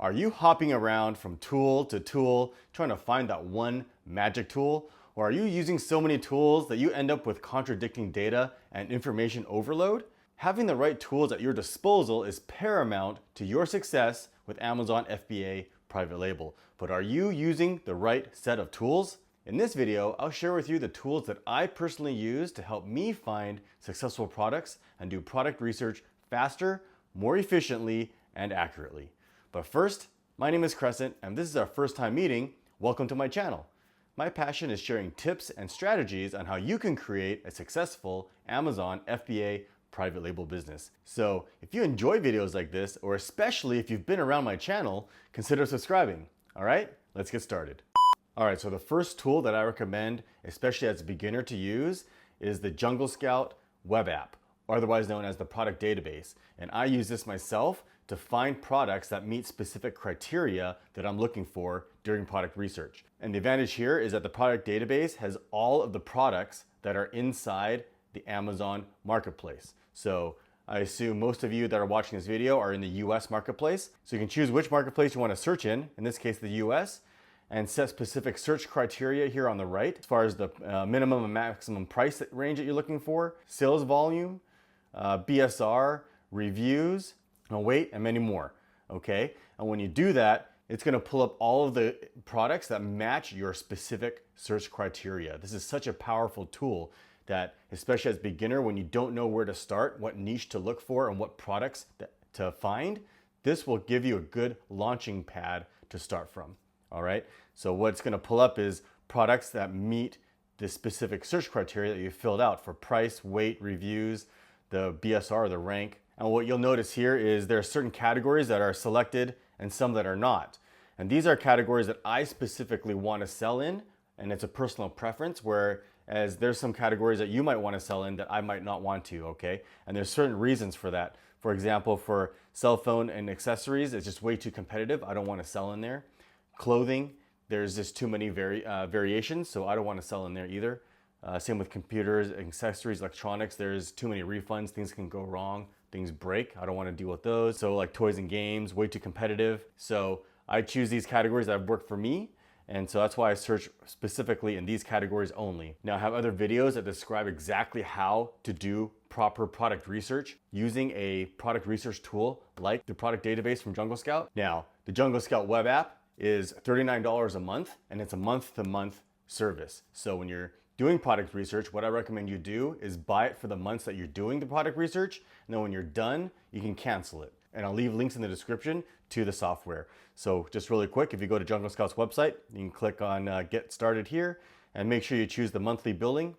Are you hopping around from tool to tool trying to find that one magic tool? Or are you using so many tools that you end up with contradicting data and information overload? Having the right tools at your disposal is paramount to your success with Amazon FBA private label. But are you using the right set of tools? In this video, I'll share with you the tools that I personally use to help me find successful products and do product research faster, more efficiently, and accurately. But first, my name is Crescent, and this is our first time meeting. Welcome to my channel. My passion is sharing tips and strategies on how you can create a successful Amazon FBA private label business. So if you enjoy videos like this, or especially if you've been around my channel, consider subscribing. All right, let's get started. All right, so the first tool that I recommend, especially as a beginner to use, is the Jungle Scout web app, otherwise known as the product database. And I use this myself to find products that meet specific criteria that I'm looking for during product research. And the advantage here is that the product database has all of the products that are inside the Amazon marketplace. So I assume most of you that are watching this video are in the US marketplace. So you can choose which marketplace you want to search in this case the US, and set specific search criteria here on the right as far as the minimum and maximum price range that you're looking for, sales volume, BSR, reviews, weight, and many more, okay? And when you do that, it's gonna pull up all of the products that match your specific search criteria. This is such a powerful tool that, especially as a beginner, when you don't know where to start, what niche to look for, and what products to find, this will give you a good launching pad to start from, all right? So what's gonna pull up is products that meet the specific search criteria that you filled out for price, weight, reviews, the BSR, the rank. And what you'll notice here is there are certain categories that are selected and some that are not. And these are categories that I specifically want to sell in, and it's a personal preference, whereas there's some categories that you might want to sell in that I might not want to, okay? And there's certain reasons for that. For example, for cell phone and accessories, it's just way too competitive. I don't want to sell in there. Clothing, there's just too many variations, so I don't want to sell in there either. Same with computers, accessories, electronics, there's too many refunds, things can go wrong. Things break, I don't want to deal with those. So like toys and games, way too competitive. So I choose these categories that have worked for me. And so that's why I search specifically in these categories only. Now I have other videos that describe exactly how to do proper product research using a product research tool like the product database from Jungle Scout. Now, the Jungle Scout web app is $39 a month, and it's a month-to-month service. So when you're doing product research, what I recommend you do is buy it for the months that you're doing the product research, and then when you're done, you can cancel it. And I'll leave links in the description to the software. So just really quick, if you go to Jungle Scout's website, you can click on Get Started here, and make sure you choose the monthly billing.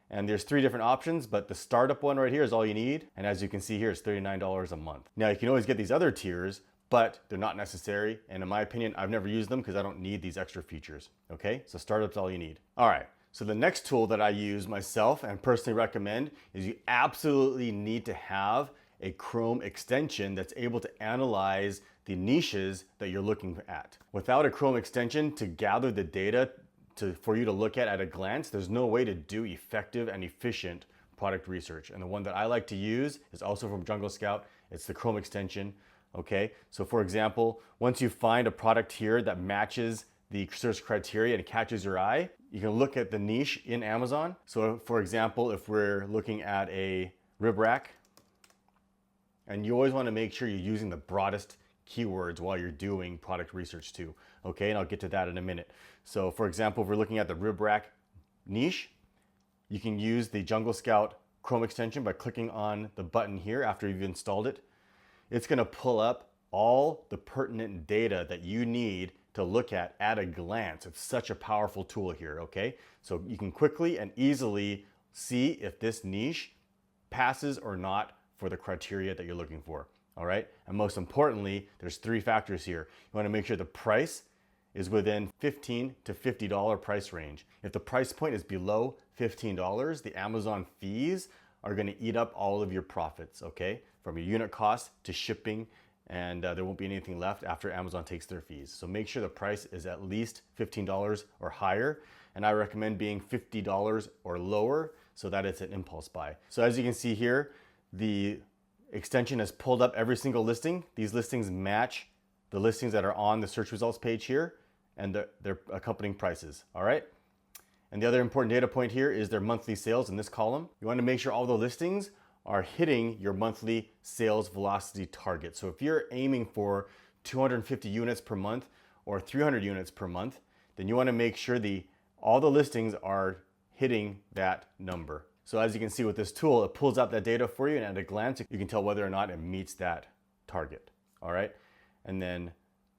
And there's 3 different options, but the startup one right here is all you need. And as you can see here, it's $39 a month. Now you can always get these other tiers, but they're not necessary. And in my opinion, I've never used them because I don't need these extra features, okay? So startup's all you need. All right. So the next tool that I use myself and personally recommend is you absolutely need to have a Chrome extension that's able to analyze the niches that you're looking at. Without a Chrome extension to gather the data for you to look at a glance, there's no way to do effective and efficient product research. And the one that I like to use is also from Jungle Scout. It's the Chrome extension, okay? So for example, once you find a product here that matches the search criteria and it catches your eye, you can look at the niche in Amazon. So for example, if we're looking at a rib rack, and you always want to make sure you're using the broadest keywords while you're doing product research too, okay? And I'll get to that in a minute. So for example, if we're looking at the rib rack niche, you can use the Jungle Scout Chrome extension by clicking on the button here after you've installed it. It's gonna pull up all the pertinent data that you need to look at a glance. It's such a powerful tool here, okay? So you can quickly and easily see if this niche passes or not for the criteria that you're looking for, all right? And most importantly, there's 3 factors here. You wanna make sure the price is within $15 to $50 price range. If the price point is below $15, the Amazon fees are gonna eat up all of your profits, okay? From your unit cost to shipping, and there won't be anything left after Amazon takes their fees. So make sure the price is at least $15 or higher, and I recommend being $50 or lower so that it's an impulse buy. So as you can see here, the extension has pulled up every single listing. These listings match the listings that are on the search results page here and their accompanying prices, all right? And the other important data point here is their monthly sales in this column. You want to make sure all the listings are hitting your monthly sales velocity target. So if you're aiming for 250 units per month or 300 units per month, then you want to make sure all the listings are hitting that number. So as you can see with this tool, it pulls out that data for you, and at a glance, you can tell whether or not it meets that target, all right? And then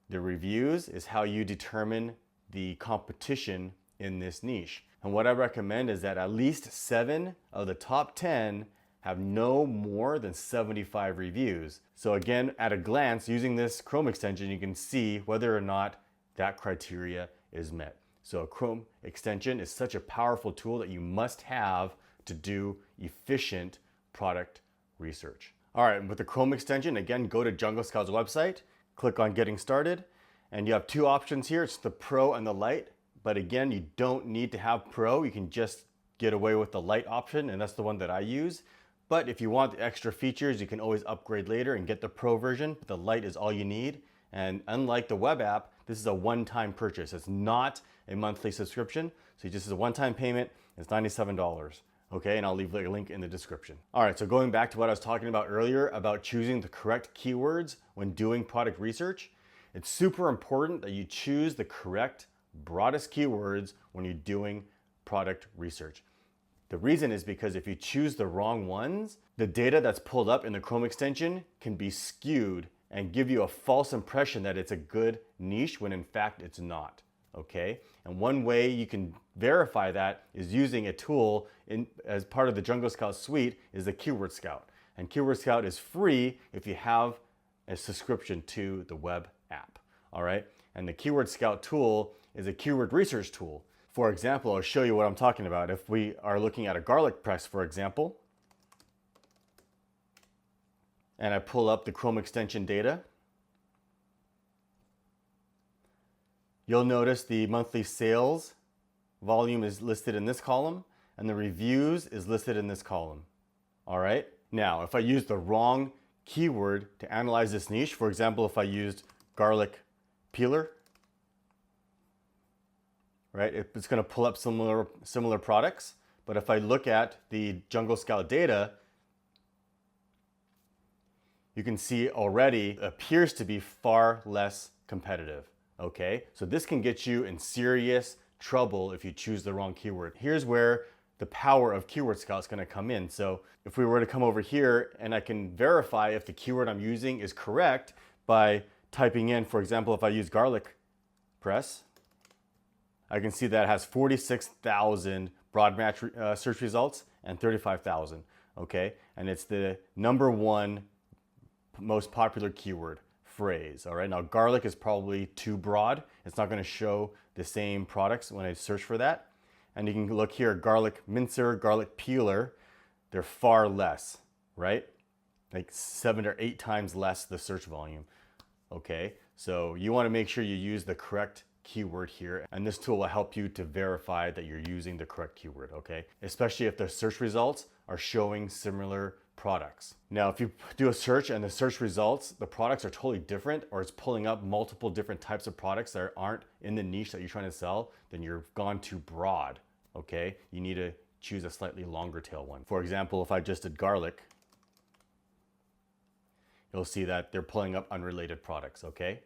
the reviews is how you determine the competition in this niche. And what I recommend is that at least 7 of the top 10 have no more than 75 reviews. So again, at a glance, using this Chrome extension, you can see whether or not that criteria is met. So a Chrome extension is such a powerful tool that you must have to do efficient product research. All right, with the Chrome extension, again, go to Jungle Scout's website, click on Getting Started, and you have 2 options here. It's the Pro and the Lite. But again, you don't need to have Pro. You can just get away with the Lite option, and that's the one that I use. But if you want the extra features, you can always upgrade later and get the Pro version. The Lite is all you need. And unlike the web app, this is a one-time purchase. It's not a monthly subscription. So just as a one-time payment, it's $97. Okay, and I'll leave a link in the description. All right, so going back to what I was talking about earlier about choosing the correct keywords when doing product research, it's super important that you choose the correct, broadest keywords when you're doing product research. The reason is because if you choose the wrong ones, the data that's pulled up in the Chrome extension can be skewed and give you a false impression that it's a good niche when in fact it's not. Okay, and one way you can verify that is using a tool as part of the Jungle Scout suite is the Keyword Scout. And Keyword Scout is free if you have a subscription to the web app. All right, and the Keyword Scout tool is a keyword research tool. For example, I'll show you what I'm talking about. If we are looking at a garlic press, for example, and I pull up the Chrome extension data, you'll notice the monthly sales volume is listed in this column and the reviews is listed in this column. All right. Now, if I use the wrong keyword to analyze this niche, for example, if I used garlic peeler, right, it's going to pull up similar products. But if I look at the Jungle Scout data, you can see already it appears to be far less competitive. Okay, so this can get you in serious trouble if you choose the wrong keyword. Here's where the power of Keyword Scout is going to come in. So if we were to come over here and I can verify if the keyword I'm using is correct by typing in, for example, if I use garlic press, I can see that it has 46,000 broad match search results and 35,000. Okay, and it's the #1 most popular keyword phrase. All right, now garlic is probably too broad. It's not going to show the same products when I search for that. And you can look here, garlic mincer, garlic peeler, they're far less, right? Like 7 or 8 times less the search volume. Okay, so you want to make sure you use the correct keyword here, and this tool will help you to verify that you're using the correct keyword, okay? Especially if the search results are showing similar products. Now, if you do a search and the search results, the products are totally different, or it's pulling up multiple different types of products that aren't in the niche that you're trying to sell, then you've gone too broad, okay? You need to choose a slightly longer tail one. For example, if I just did garlic, you'll see that they're pulling up unrelated products, okay?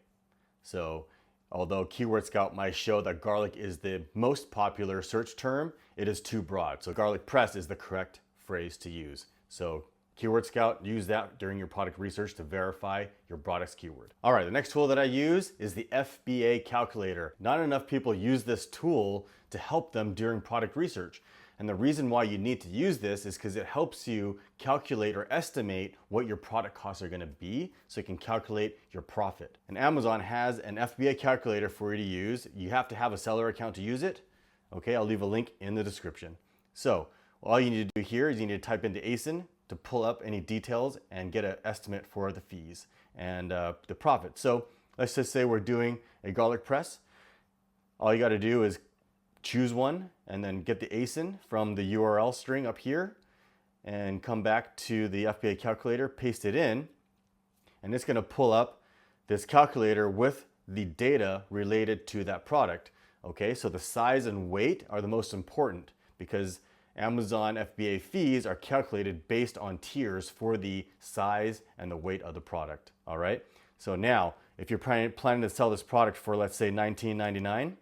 So although Keyword Scout might show that garlic is the most popular search term, it is too broad. So garlic press is the correct phrase to use. So Keyword Scout, use that during your product research to verify your product's keyword. All right, the next tool that I use is the FBA calculator. Not enough people use this tool to help them during product research. And the reason why you need to use this is because it helps you calculate or estimate what your product costs are going to be so you can calculate your profit. And Amazon has an FBA calculator for you to use. You have to have a seller account to use it. Okay, I'll leave a link in the description. So all you need to do here is you need to type into ASIN to pull up any details and get an estimate for the fees and the profit. So let's just say we're doing a garlic press. All you got to do is choose one and then get the ASIN from the URL string up here and come back to the FBA calculator, paste it in, and it's going to pull up this calculator with the data related to that product. Okay, so the size and weight are the most important because Amazon FBA fees are calculated based on tiers for the size and the weight of the product. All right, so now if you're planning to sell this product for, let's say, $19.99,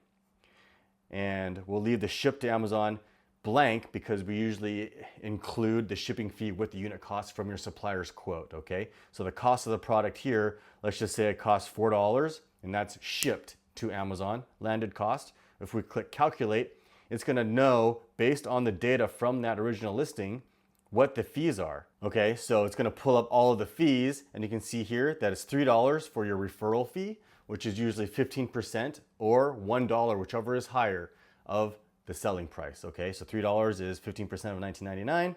and we'll leave the ship to Amazon blank because we usually include the shipping fee with the unit cost from your supplier's quote, okay? So the cost of the product here, let's just say it costs $4, and that's shipped to Amazon, landed cost. If we click calculate, it's gonna know based on the data from that original listing what the fees are, okay? So it's gonna pull up all of the fees, and you can see here that it's $3 for your referral fee, which is usually 15%, or $1, whichever is higher, of the selling price, okay? So $3 is 15% of $19.99,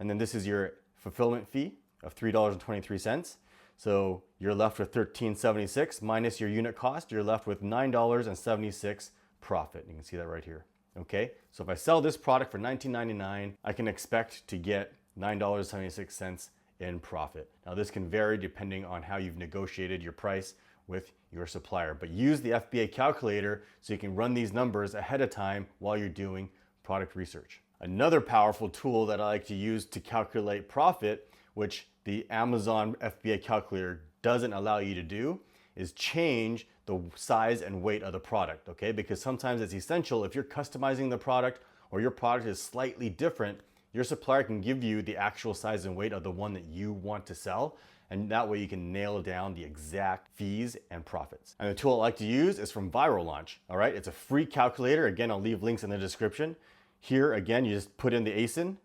and then this is your fulfillment fee of $3.23. So you're left with $13.76 minus your unit cost, you're left with $9.76 profit. You can see that right here, okay? So if I sell this product for $19.99, I can expect to get $9.76 in profit. Now this can vary depending on how you've negotiated your price with your supplier, but use the FBA calculator so you can run these numbers ahead of time while you're doing product research. Another powerful tool that I like to use to calculate profit, which the Amazon FBA calculator doesn't allow you to do, is change the size and weight of the product, okay? Because sometimes it's essential if you're customizing the product or your product is slightly different, your supplier can give you the actual size and weight of the one that you want to sell, and that way you can nail down the exact fees and profits. And the tool I like to use is from Viral Launch, all right? It's a free calculator. Again, I'll leave links in the description. Here, again, you just put in the ASIN,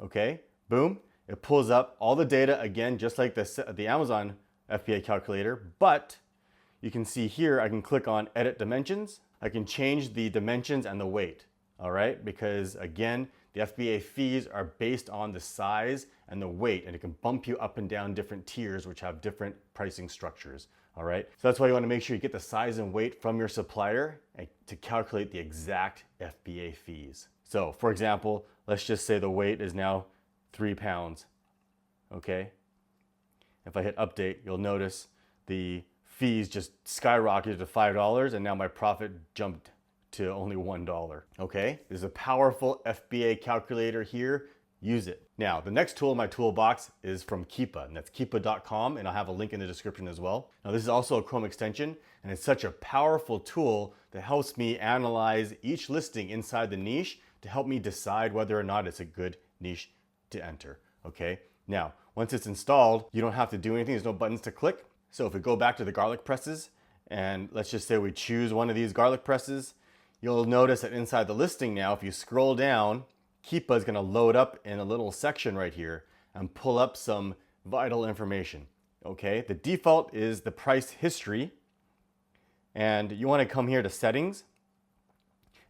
okay? Boom, it pulls up all the data, again, just like the Amazon FBA calculator, but you can see here, I can click on Edit Dimensions. I can change the dimensions and the weight, all right? Because again, the FBA fees are based on the size and the weight, and it can bump you up and down different tiers which have different pricing structures, all right? So that's why you wanna make sure you get the size and weight from your supplier to calculate the exact FBA fees. So for example, let's just say the weight is now 3 pounds, okay? If I hit update, you'll notice the fees just skyrocketed to $5, and now my profit jumped to only $1, okay? There's a powerful FBA calculator here. Use it. Now, the next tool in my toolbox is from Keepa, and that's keepa.com, and I'll have a link in the description as well. Now, this is also a Chrome extension, and it's such a powerful tool that helps me analyze each listing inside the niche to help me decide whether or not it's a good niche to enter, okay? Now, once it's installed, you don't have to do anything. There's no buttons to click. So if we go back to the garlic presses, and let's just say we choose one of these garlic presses, you'll notice that inside the listing now, if you scroll down, Keepa is gonna load up in a little section right here and pull up some vital information, okay? The default is the price history, and you wanna come here to settings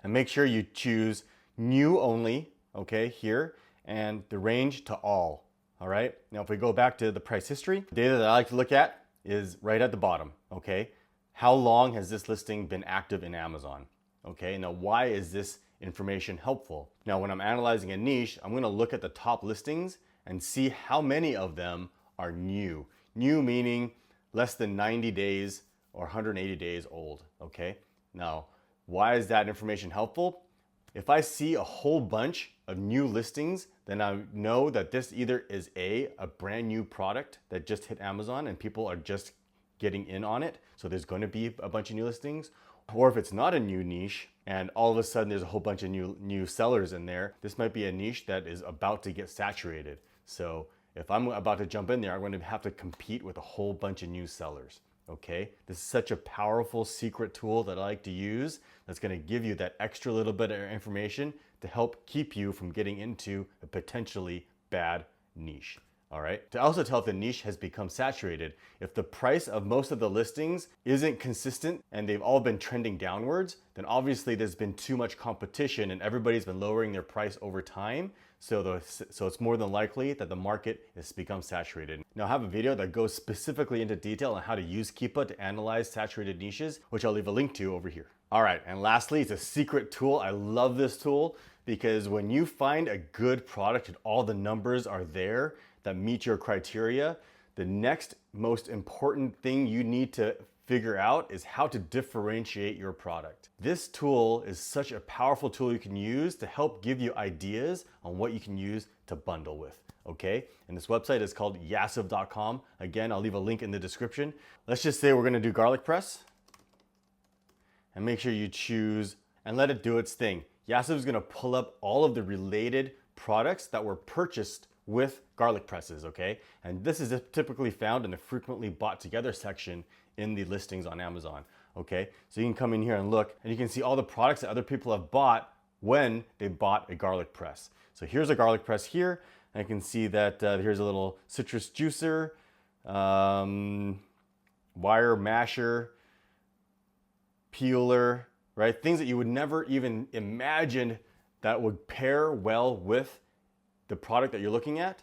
and make sure you choose new only, okay, here, and the range to all right? Now if we go back to the price history, the data that I like to look at is right at the bottom, okay? How long has this listing been active in Amazon? Okay, now why is this information helpful? Now when I'm analyzing a niche, I'm gonna look at the top listings and see how many of them are new. New meaning less than 90 days or 180 days old, okay? Now, why is that information helpful? If I see a whole bunch of new listings, then I know that this either is a brand new product that just hit Amazon and people are just getting in on it, so there's going to be a bunch of new listings, or if it's not a new niche and all of a sudden there's a whole bunch of new sellers in there, this might be a niche that is about to get saturated. So if I'm about to jump in there, I'm going to have to compete with a whole bunch of new sellers. Okay, this is such a powerful secret tool that I like to use that's going to give you that extra little bit of information to help keep you from getting into a potentially bad niche. All right, to also tell if the niche has become saturated, if the price of most of the listings isn't consistent and they've all been trending downwards, then obviously there's been too much competition and everybody's been lowering their price over time. So it's more than likely that the market has become saturated. Now I have a video that goes specifically into detail on how to use Keepa to analyze saturated niches, which I'll leave a link to over here. All right, and lastly, it's a secret tool. I love this tool because when you find a good product and all the numbers are there that meet your criteria, the next most important thing you need to figure out is how to differentiate your product. This tool is such a powerful tool you can use to help give you ideas on what you can use to bundle with, okay? And this website is called yasiv.com. Again, I'll leave a link in the description. Let's just say we're gonna do garlic press. And make sure you choose and let it do its thing. Yasiv is gonna pull up all of the related products that were purchased with garlic presses, okay? And this is typically found in the frequently bought together section in the listings on Amazon, okay? So you can come in here and look, and you can see all the products that other people have bought when they bought a garlic press. So here's a garlic press here, and I can see that here's a little citrus juicer, wire masher, peeler, right? Things that you would never even imagine that would pair well with the product that you're looking at.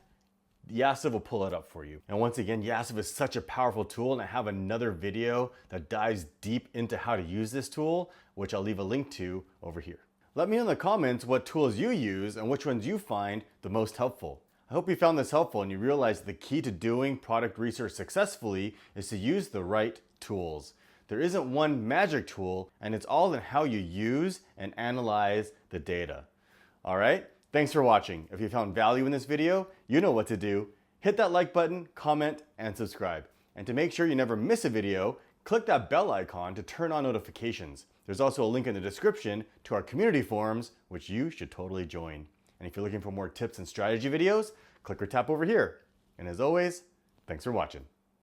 Yasiv will pull it up for you. And once again, Yasiv is such a powerful tool, and I have another video that dives deep into how to use this tool, which I'll leave a link to over here. Let me know in the comments what tools you use and which ones you find the most helpful. I hope you found this helpful and you realize the key to doing product research successfully is to use the right tools. There isn't one magic tool, and it's all in how you use and analyze the data. All right? Thanks for watching. If you found value in this video, you know what to do. Hit that like button, comment, and subscribe. And to make sure you never miss a video, click that bell icon to turn on notifications. There's also a link in the description to our community forums, which you should totally join. And if you're looking for more tips and strategy videos, click or tap over here. And as always, thanks for watching.